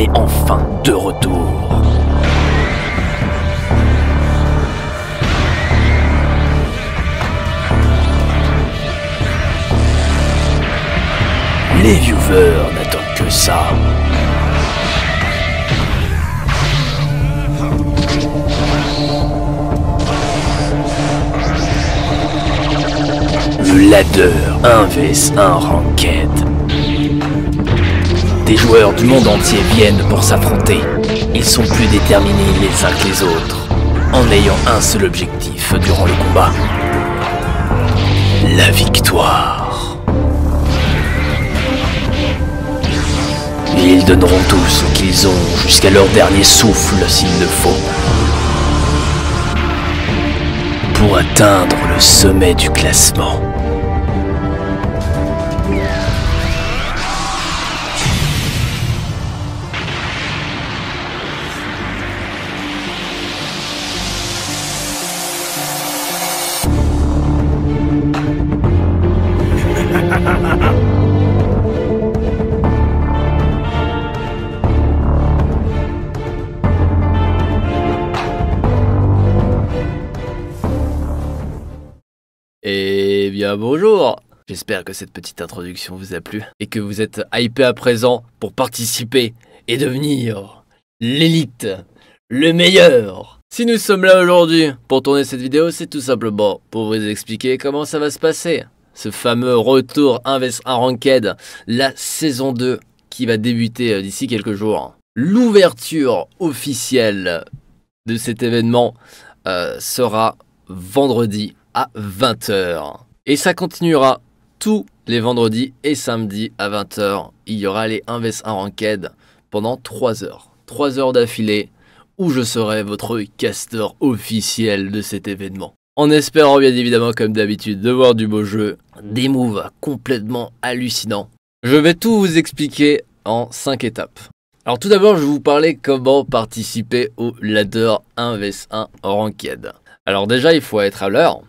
est enfin de retour. Les viewers n'attendent que ça. Le ladder 1vs1 ranked. Des joueurs du monde entier viennent pour s'affronter. Ils sont plus déterminés les uns que les autres, en ayant un seul objectif durant le combat. La victoire. Ils donneront tout ce qu'ils ont jusqu'à leur dernier souffle s'il le faut, pour atteindre le sommet du classement. Eh bien bonjour. J'espère que cette petite introduction vous a plu et que vous êtes hypé à présent pour participer et devenir l'élite, le meilleur. Si nous sommes là aujourd'hui pour tourner cette vidéo, c'est tout simplement pour vous expliquer comment ça va se passer. Ce fameux retour 1vs1 Ranked, la saison 2 qui va débuter d'ici quelques jours. L'ouverture officielle de cet événement sera vendredi à 20 h. Et ça continuera tous les vendredis et samedis à 20 h. Il y aura les 1vs1 Ranked pendant 3 heures. 3 heures d'affilée où je serai votre caster officiel de cet événement. En espérant bien évidemment comme d'habitude de voir du beau jeu, des moves complètement hallucinants. Je vais tout vous expliquer en 5 étapes. Alors tout d'abord je vais vous parler comment participer au ladder 1vs1 Ranked. Alors déjà il faut être à l'heure,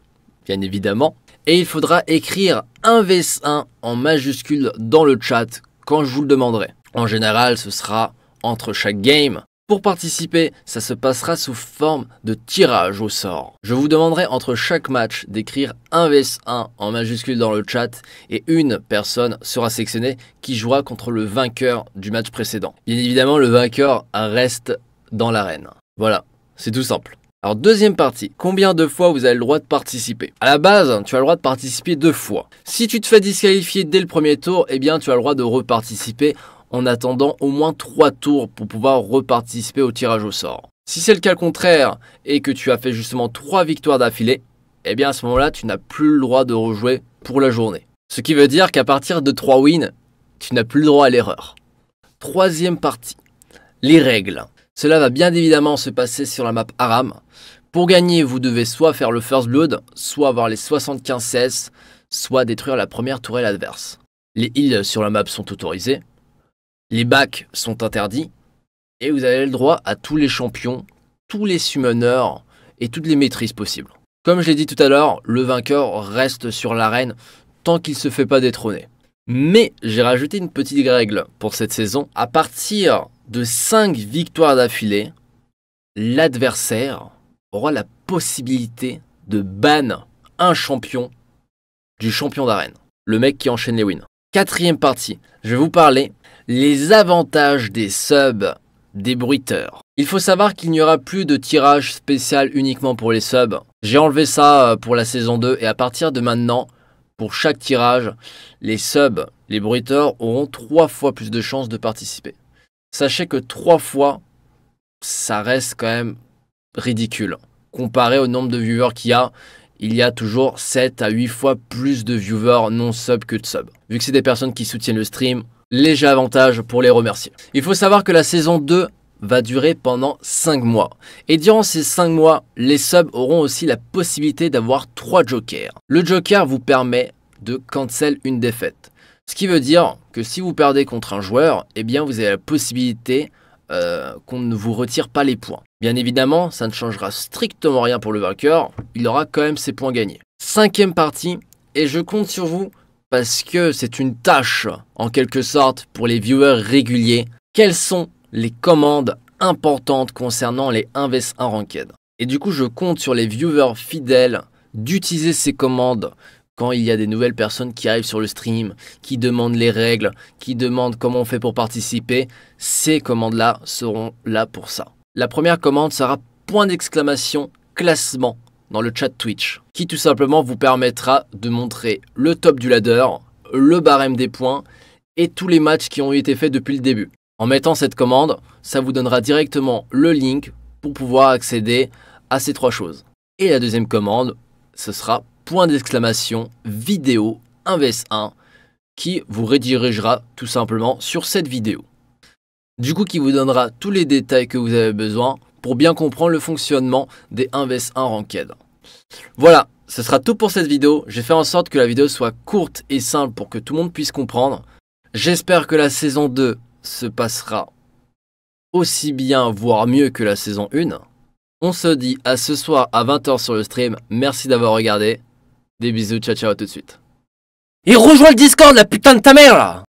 bien évidemment, et il faudra écrire 1vs1 en majuscule dans le chat quand je vous le demanderai. En général ce sera entre chaque game. Pour participer, ça se passera sous forme de tirage au sort. Je vous demanderai entre chaque match d'écrire 1vs1 en majuscule dans le chat et une personne sera sélectionnée qui jouera contre le vainqueur du match précédent. Bien évidemment, le vainqueur reste dans l'arène. Voilà, c'est tout simple. Alors deuxième partie, combien de fois vous avez le droit de participer? À la base, tu as le droit de participer 2 fois. Si tu te fais disqualifier dès le premier tour, eh bien tu as le droit de reparticiper en attendant au moins 3 tours pour pouvoir reparticiper au tirage au sort. Si c'est le cas contraire et que tu as fait justement 3 victoires d'affilée, eh bien à ce moment-là, tu n'as plus le droit de rejouer pour la journée. Ce qui veut dire qu'à partir de 3 wins, tu n'as plus le droit à l'erreur. Troisième partie, les règles. Cela va bien évidemment se passer sur la map Aram. Pour gagner, vous devez soit faire le first blood, soit avoir les 75 CS, soit détruire la première tourelle adverse. Les heals sur la map sont autorisés. Les backs sont interdits et vous avez le droit à tous les champions, tous les summoners et toutes les maîtrises possibles. Comme je l'ai dit tout à l'heure, le vainqueur reste sur l'arène tant qu'il ne se fait pas détrôner. Mais j'ai rajouté une petite règle pour cette saison. À partir de 5 victoires d'affilée, l'adversaire aura la possibilité de ban un champion du champion d'arène. Le mec qui enchaîne les wins. Quatrième partie, je vais vous parler les avantages des subs des bruiteurs. Il faut savoir qu'il n'y aura plus de tirage spécial uniquement pour les subs. J'ai enlevé ça pour la saison 2 et à partir de maintenant, pour chaque tirage, les subs, les bruiteurs auront 3 fois plus de chances de participer. Sachez que 3 fois, ça reste quand même ridicule. Comparé au nombre de viewers qu'il y a toujours 7 à 8 fois plus de viewers non sub que de sub. Vu que c'est des personnes qui soutiennent le stream, léger avantage pour les remercier. Il faut savoir que la saison 2 va durer pendant 5 mois. Et durant ces 5 mois, les subs auront aussi la possibilité d'avoir 3 jokers. Le joker vous permet de cancel une défaite. Ce qui veut dire que si vous perdez contre un joueur, eh bien vous avez la possibilité qu'on ne vous retire pas les points. Bien évidemment, ça ne changera strictement rien pour le vainqueur, il aura quand même ses points gagnés. 5e partie, et je compte sur vous parce que c'est une tâche, en quelque sorte, pour les viewers réguliers. Quels sont les commandes importantes concernant les 1vs1 Ranked. Et du coup, je compte sur les viewers fidèles d'utiliser ces commandes quand il y a des nouvelles personnes qui arrivent sur le stream, qui demandent les règles, qui demandent comment on fait pour participer. Ces commandes-là seront là pour ça. La première commande sera point d'exclamation classement dans le chat Twitch, qui tout simplement vous permettra de montrer le top du ladder, le barème des points et tous les matchs qui ont été faits depuis le début. En mettant cette commande, ça vous donnera directement le link pour pouvoir accéder à ces trois choses. Et la deuxième commande, ce sera point d'exclamation vidéo 1vs1 qui vous redirigera tout simplement sur cette vidéo. Du coup, qui vous donnera tous les détails que vous avez besoin pour bien comprendre le fonctionnement des 1vs1 Ranked. Voilà, ce sera tout pour cette vidéo. J'ai fait en sorte que la vidéo soit courte et simple pour que tout le monde puisse comprendre. J'espère que la saison 2 se passera aussi bien, voire mieux que la saison 1. On se dit à ce soir à 20 h sur le stream. Merci d'avoir regardé. Des bisous, ciao ciao, à tout de suite. Et rejoins le Discord, la putain de ta mère là!